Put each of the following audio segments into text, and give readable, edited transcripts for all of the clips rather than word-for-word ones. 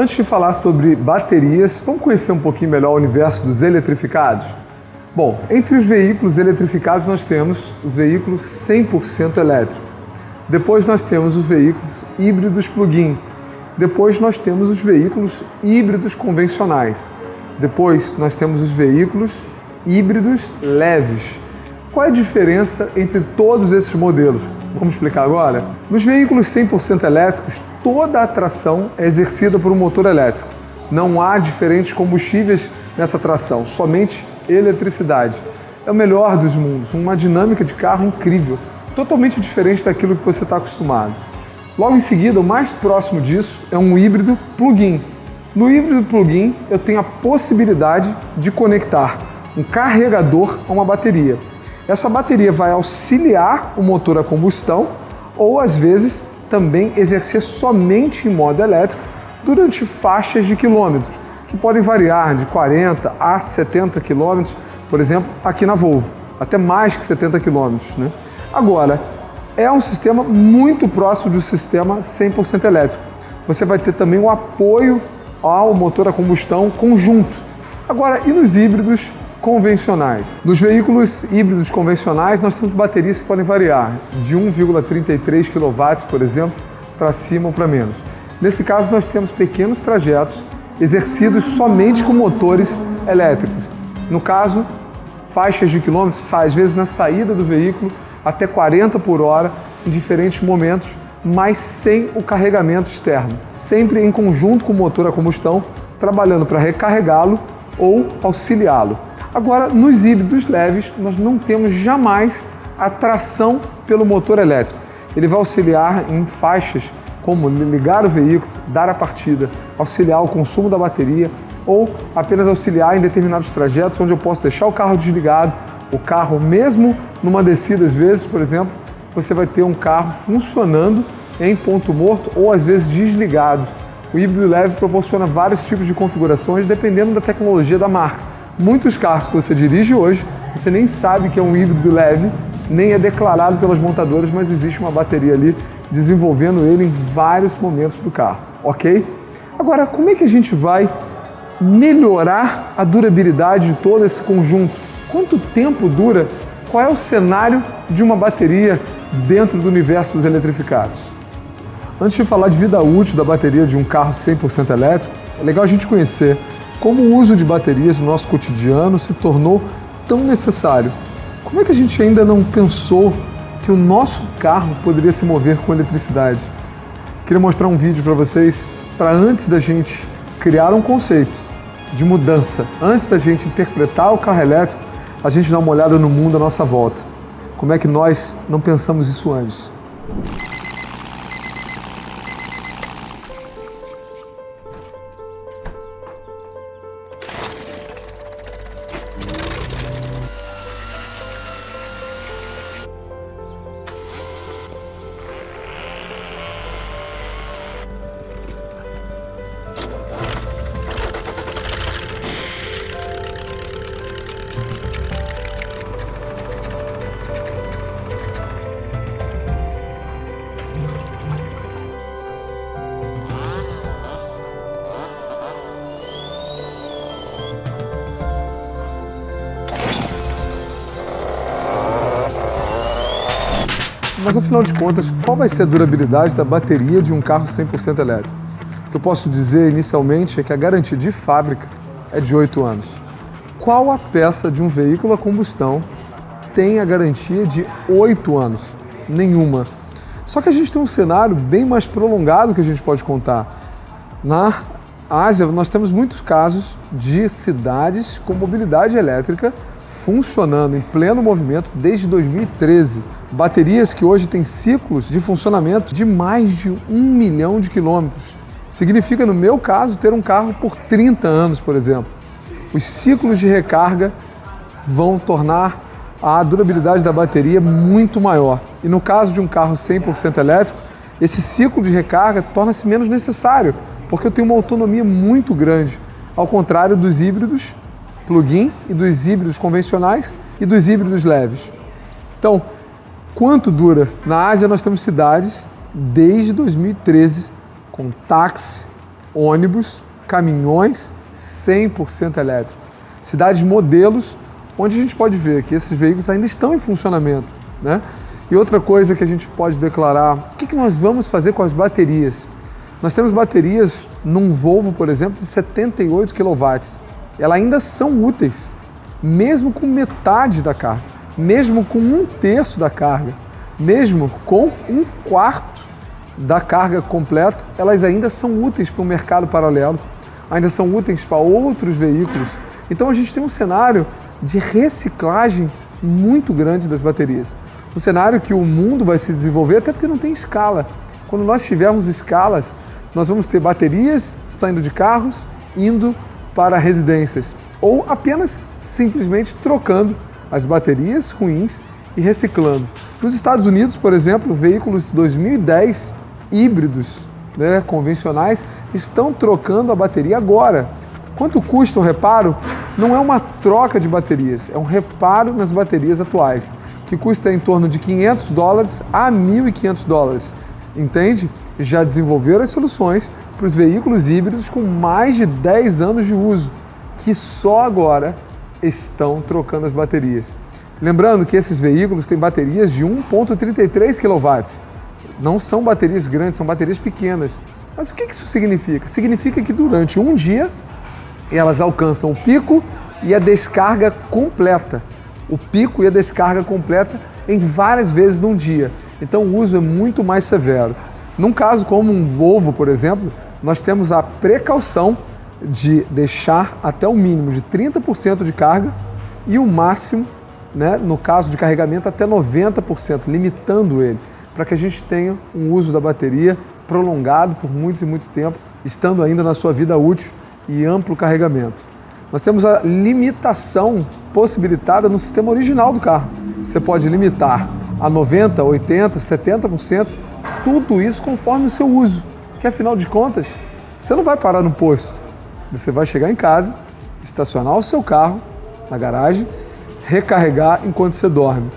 Antes de falar sobre baterias, vamos conhecer um pouquinho melhor o universo dos eletrificados? Bom, entre os veículos eletrificados nós temos os veículos 100% elétricos. Depois nós temos os veículos híbridos plug-in. Depois nós temos os veículos híbridos convencionais. Depois nós temos os veículos híbridos leves. Qual é a diferença entre todos esses modelos? Vamos explicar agora? Nos veículos 100% elétricos, toda a tração é exercida por um motor elétrico. Não há diferentes combustíveis nessa tração, somente eletricidade. É o melhor dos mundos, uma dinâmica de carro incrível, totalmente diferente daquilo que você está acostumado. Logo em seguida, o mais próximo disso é um híbrido plug-in. No híbrido plug-in, eu tenho a possibilidade de conectar um carregador a uma bateria. Essa bateria vai auxiliar o motor a combustão ou, às vezes, também exercer somente em modo elétrico durante faixas de quilômetros, que podem variar de 40 a 70 quilômetros, por exemplo, aqui na Volvo, até mais que 70 quilômetros, né? Agora, é um sistema muito próximo do sistema 100% elétrico. Você vai ter também o apoio ao motor a combustão conjunto. Agora, e nos híbridos convencionais? Nos veículos híbridos convencionais, nós temos baterias que podem variar de 1,33 kW, por exemplo, para cima ou para menos. Nesse caso, nós temos pequenos trajetos exercidos somente com motores elétricos. No caso, faixas de quilômetros, às vezes na saída do veículo, até 40 por hora, em diferentes momentos, mas sem o carregamento externo. Sempre em conjunto com o motor a combustão, trabalhando para recarregá-lo ou auxiliá-lo. Agora, nos híbridos leves, nós não temos jamais a tração pelo motor elétrico. Ele vai auxiliar em faixas como ligar o veículo, dar a partida, auxiliar o consumo da bateria ou apenas auxiliar em determinados trajetos onde eu posso deixar o carro desligado, o carro mesmo numa descida às vezes, por exemplo, você vai ter um carro funcionando em ponto morto ou às vezes desligado. O híbrido leve proporciona vários tipos de configurações dependendo da tecnologia da marca. Muitos carros que você dirige hoje, você nem sabe que é um híbrido leve, nem é declarado pelas montadoras, mas existe uma bateria ali desenvolvendo ele em vários momentos do carro, ok? Agora, como é que a gente vai melhorar a durabilidade de todo esse conjunto? Quanto tempo dura? Qual é o cenário de uma bateria dentro do universo dos eletrificados? Antes de falar de vida útil da bateria de um carro 100% elétrico, é legal a gente conhecer como o uso de baterias no nosso cotidiano se tornou tão necessário. Como é que a gente ainda não pensou que o nosso carro poderia se mover com eletricidade? Queria mostrar um vídeo para vocês, para antes da gente criar um conceito de mudança, antes da gente interpretar o carro elétrico, a gente dá uma olhada no mundo à nossa volta. Como é que nós não pensamos isso antes? Mas afinal de contas, qual vai ser a durabilidade da bateria de um carro 100% elétrico? O que eu posso dizer inicialmente é que a garantia de fábrica é de 8 anos. Qual a peça de um veículo a combustão tem a garantia de 8 anos? Nenhuma. Só que a gente tem um cenário bem mais prolongado que a gente pode contar. Na Ásia, nós temos muitos casos de cidades com mobilidade elétrica funcionando em pleno movimento desde 2013. Baterias que hoje têm ciclos de funcionamento de mais de 1 milhão de quilômetros. Significa, no meu caso, ter um carro por 30 anos, por exemplo. Os ciclos de recarga vão tornar a durabilidade da bateria muito maior. E no caso de um carro 100% elétrico, esse ciclo de recarga torna-se menos necessário, porque eu tenho uma autonomia muito grande, ao contrário dos híbridos plug-in e dos híbridos convencionais e dos híbridos leves. Então, quanto dura? Na Ásia nós temos cidades desde 2013 com táxi ônibus, caminhões 100% elétricos. Cidades modelos, onde a gente pode ver que esses veículos ainda estão em funcionamento, né? E outra coisa que a gente pode declarar, o que nós vamos fazer com as baterias? Nós temos baterias num Volvo, por exemplo, de 78 kW. Elas ainda são úteis, mesmo com metade da carga, mesmo com 1/3 da carga, mesmo com 1/4 da carga completa, elas ainda são úteis para o mercado paralelo, ainda são úteis para outros veículos. Então a gente tem um cenário de reciclagem muito grande das baterias. Um cenário que o mundo vai se desenvolver, até porque não tem escala. Quando nós tivermos escalas, nós vamos ter baterias saindo de carros, indo para residências, ou apenas simplesmente trocando as baterias ruins e reciclando. Nos Estados Unidos, por exemplo, veículos 2010 híbridos, né, convencionais, estão trocando a bateria agora. Quanto custa o reparo? Não é uma troca de baterias, é um reparo nas baterias atuais, que custa em torno de $500 a $1.500. Entende? Já desenvolveram as soluções para os veículos híbridos com mais de 10 anos de uso, que só agora estão trocando as baterias. Lembrando que esses veículos têm baterias de 1,33 kW. Não são baterias grandes, são baterias pequenas. Mas o que isso significa? Significa que durante um dia elas alcançam o pico e a descarga completa. O pico e a descarga completa em várias vezes num dia. Então o uso é muito mais severo. Num caso como um Volvo, por exemplo, nós temos a precaução de deixar até o mínimo de 30% de carga e o máximo, né, no caso de carregamento, até 90%, limitando ele, para que a gente tenha um uso da bateria prolongado por muito e muito tempo, estando ainda na sua vida útil e amplo carregamento. Nós temos a limitação possibilitada no sistema original do carro. Você pode limitar a 90%, 80%, 70%, tudo isso conforme o seu uso, que afinal de contas, você não vai parar no posto. Você vai chegar em casa, estacionar o seu carro na garagem, recarregar enquanto você dorme.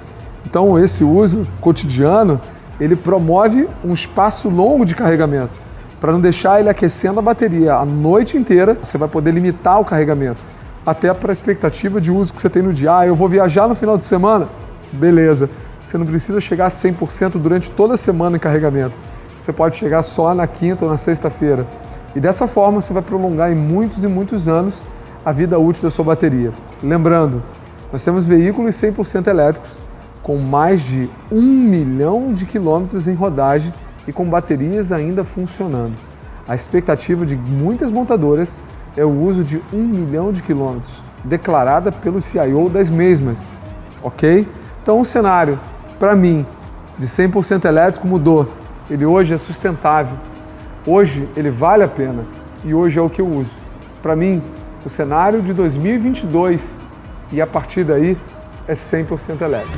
Então esse uso cotidiano, ele promove um espaço longo de carregamento, para não deixar ele aquecendo a bateria a noite inteira. Você vai poder limitar o carregamento, até para a expectativa de uso que você tem no dia. Eu vou viajar no final de semana? Beleza. Você não precisa chegar a 100% durante toda a semana em carregamento. Você pode chegar só na quinta ou na sexta-feira. E dessa forma você vai prolongar em muitos e muitos anos a vida útil da sua bateria. Lembrando, nós temos veículos 100% elétricos com mais de 1 milhão de quilômetros em rodagem e com baterias ainda funcionando. A expectativa de muitas montadoras é o uso de 1 milhão de quilômetros, declarada pelo CIO das mesmas, ok? Então o cenário, para mim, de 100% elétrico mudou. Ele hoje é sustentável, hoje ele vale a pena e hoje é o que eu uso. Para mim, o cenário de 2022 e a partir daí é 100% elétrico.